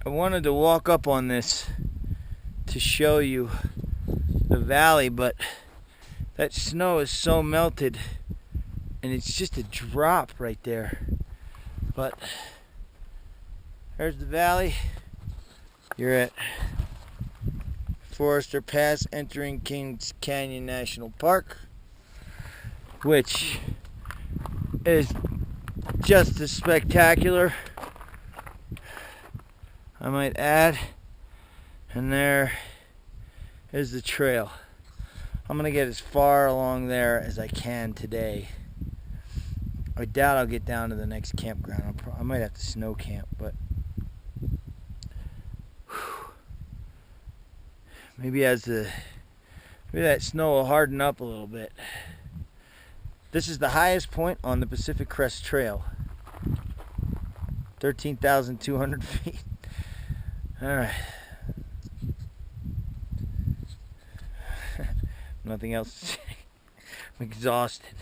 I wanted to walk up on this to show you the valley, but that snow is so melted and it's just a drop right there. But there's the valley. You're at Forester Pass entering Kings Canyon National Park, which is just as spectacular, I might add. And there is the trail. I'm gonna get as far along there as I can today. I doubt I'll get down to the next campground. I might have to snow camp, but maybe that snow will harden up a little bit. This is the highest point on the Pacific Crest Trail. 13,200 feet. All right. Nothing else to say. I'm exhausted.